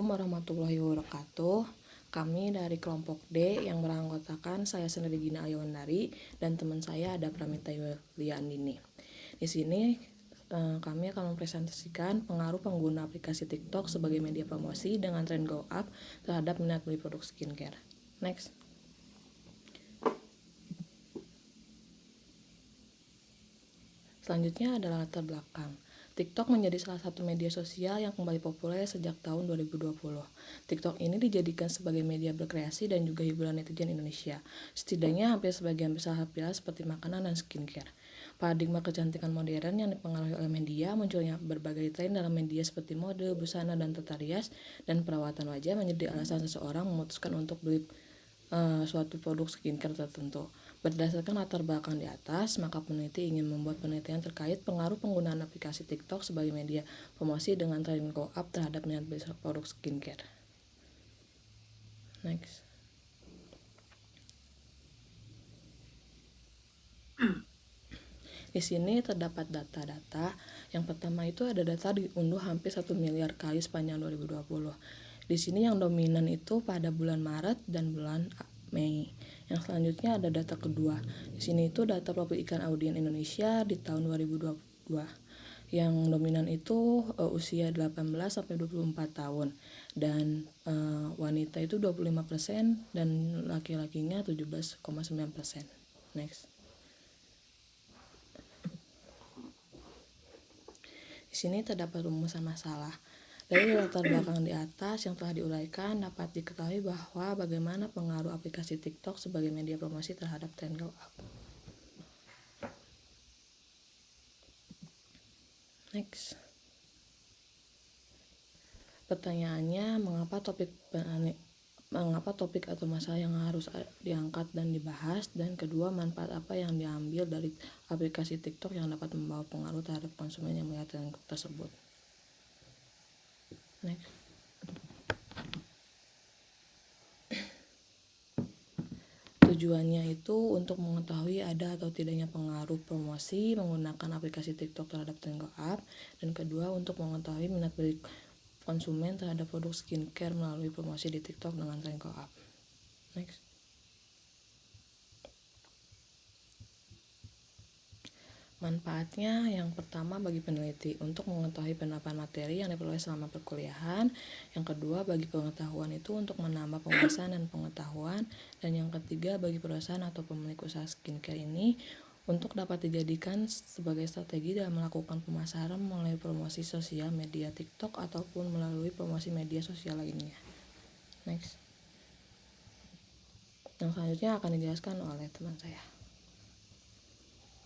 Warahmatullahi wabarakatuh. Kami dari kelompok D yang beranggotakan saya sendiri Gina Ayawandari dan teman saya ada Pramita Yulia Andini. Di sini kami akan mempresentasikan pengaruh pengguna aplikasi TikTok sebagai media promosi dengan tren go up terhadap minat beli produk skincare. Next. Selanjutnya adalah latar belakang. TikTok menjadi salah satu media sosial yang kembali populer sejak tahun 2020. TikTok ini dijadikan sebagai media berkreasi dan juga hiburan netizen Indonesia. Setidaknya hampir sebagian besar pilar seperti makanan dan skincare. Paradigma kecantikan modern yang dipengaruhi oleh media, munculnya berbagai tren dalam media seperti mode, busana, dan tata rias, dan perawatan wajah menjadi alasan seseorang memutuskan untuk beli suatu produk skincare tertentu. Berdasarkan latar belakang di atas, maka peneliti ingin membuat penelitian terkait pengaruh penggunaan aplikasi TikTok sebagai media promosi dengan tren go up terhadap minat beli produk skincare. Next. Di sini terdapat data-data. Yang pertama itu ada data diunduh hampir 1 miliar kali sepanjang 2020. Di sini yang dominan itu pada bulan Maret dan bulan Mei. Yang selanjutnya ada data kedua. Di sini itu data profil iklan audien Indonesia di tahun 2022. Yang dominan itu usia 18 sampai 24 tahun dan wanita itu 25% dan laki-lakinya 17,9%. Next. Di sini terdapat rumusan masalah. Dari latar belakang di atas yang telah diuraikan, dapat diketahui bahwa bagaimana pengaruh aplikasi TikTok sebagai media promosi terhadap tren go up. Next. Pertanyaannya, mengapa topik atau masalah yang harus diangkat dan dibahas, dan kedua, manfaat apa yang diambil dari aplikasi TikTok yang dapat membawa pengaruh terhadap konsumen yang melihat tren tersebut. Next. Tujuannya itu untuk mengetahui ada atau tidaknya pengaruh promosi menggunakan aplikasi TikTok terhadap tren go up, dan kedua untuk mengetahui minat beli konsumen terhadap produk skincare melalui promosi di TikTok dengan tren go up. Next. Manfaatnya yang pertama bagi peneliti untuk mengetahui penerapan materi yang diperoleh selama perkuliahan. Yang kedua bagi pengetahuan itu untuk menambah penguasaan dan pengetahuan. Dan yang ketiga bagi perusahaan atau pemilik usaha skincare ini untuk dapat dijadikan sebagai strategi dalam melakukan pemasaran melalui promosi sosial media TikTok ataupun melalui promosi media sosial lainnya. Next. Yang selanjutnya akan dijelaskan oleh teman saya.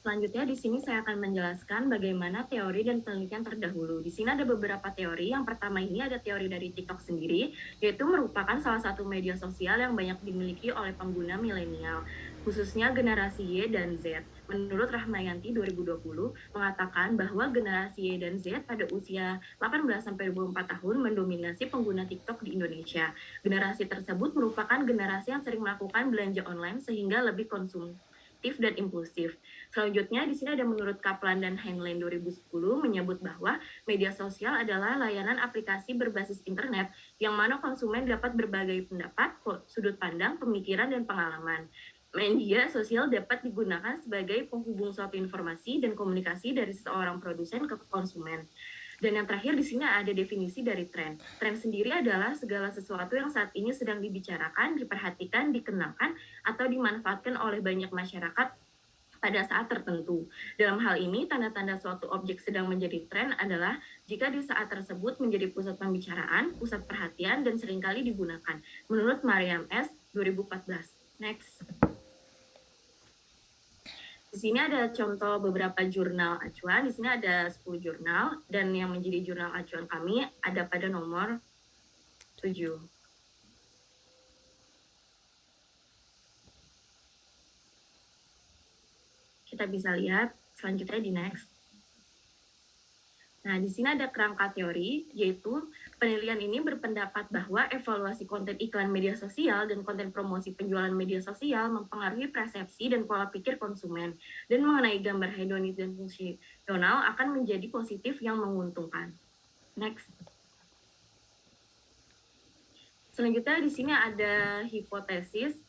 Selanjutnya di sini saya akan menjelaskan bagaimana teori dan penelitian terdahulu. Di sini ada beberapa teori. Yang pertama ini ada teori dari TikTok sendiri, yaitu merupakan salah satu media sosial yang banyak dimiliki oleh pengguna milenial, khususnya generasi Y dan Z. Menurut Rahmayanti 2020 mengatakan bahwa generasi Y dan Z pada usia 18-24 tahun mendominasi pengguna TikTok di Indonesia. Generasi tersebut merupakan generasi yang sering melakukan belanja online sehingga lebih konsumtif dan impulsif. Selanjutnya di sini ada menurut Kaplan dan Heinlein 2010 menyebut bahwa media sosial adalah layanan aplikasi berbasis internet yang mana konsumen dapat berbagai pendapat, sudut pandang, pemikiran, dan pengalaman. Media sosial dapat digunakan sebagai penghubung suatu informasi dan komunikasi dari seorang produsen ke konsumen. Dan yang terakhir di sini ada definisi dari tren. Tren sendiri adalah segala sesuatu yang saat ini sedang dibicarakan, diperhatikan, dikenalkan, atau dimanfaatkan oleh banyak masyarakat pada saat tertentu. Dalam hal ini, tanda-tanda suatu objek sedang menjadi tren adalah jika di saat tersebut menjadi pusat pembicaraan, pusat perhatian, dan seringkali digunakan. Menurut Mariam S. 2014. Next. Di sini ada contoh beberapa jurnal acuan. Di sini ada 10 jurnal, dan yang menjadi jurnal acuan kami ada pada nomor 7. Kita bisa lihat selanjutnya di next. Nah, di sini ada kerangka teori, yaitu penelitian ini berpendapat bahwa evaluasi konten iklan media sosial dan konten promosi penjualan media sosial mempengaruhi persepsi dan pola pikir konsumen, dan mengenai gambar hedonis dan fungsional akan menjadi positif yang menguntungkan. Next. Selanjutnya di sini ada hipotesis,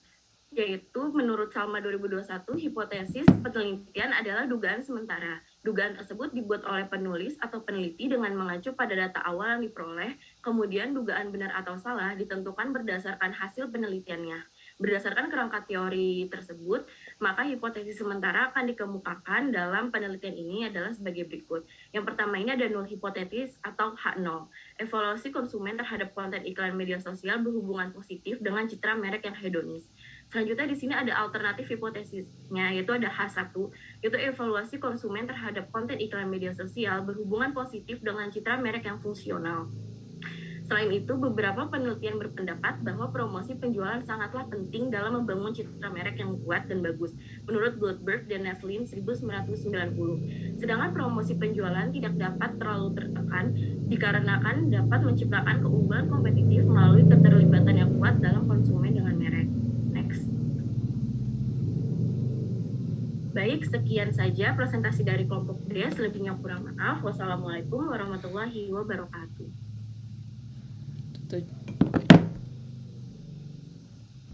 yaitu menurut Salma 2021, hipotesis penelitian adalah dugaan sementara. Dugaan tersebut dibuat oleh penulis atau peneliti dengan mengacu pada data awal yang diperoleh, kemudian dugaan benar atau salah ditentukan berdasarkan hasil penelitiannya. Berdasarkan kerangka teori tersebut, maka hipotesis sementara akan dikemukakan dalam penelitian ini adalah sebagai berikut. Yang pertama ini ada null hipotesis atau H0. Evaluasi konsumen terhadap konten iklan media sosial berhubungan positif dengan citra merek yang hedonis. Selanjutnya di sini ada alternatif hipotesisnya, yaitu ada H1, yaitu evaluasi konsumen terhadap konten iklan media sosial berhubungan positif dengan citra merek yang fungsional. Selain itu, beberapa penelitian berpendapat bahwa promosi penjualan sangatlah penting dalam membangun citra merek yang kuat dan bagus, menurut Goldberg dan Neslin 1990. Sedangkan promosi penjualan tidak dapat terlalu tertekan dikarenakan dapat menciptakan keunggulan kompetitif melalui keterlibatan yang kuat dalam konsumen dengan merek. Next. Baik, sekian saja presentasi dari kelompok D. Selebihnya kurang maaf. Wassalamualaikum warahmatullahi wabarakatuh.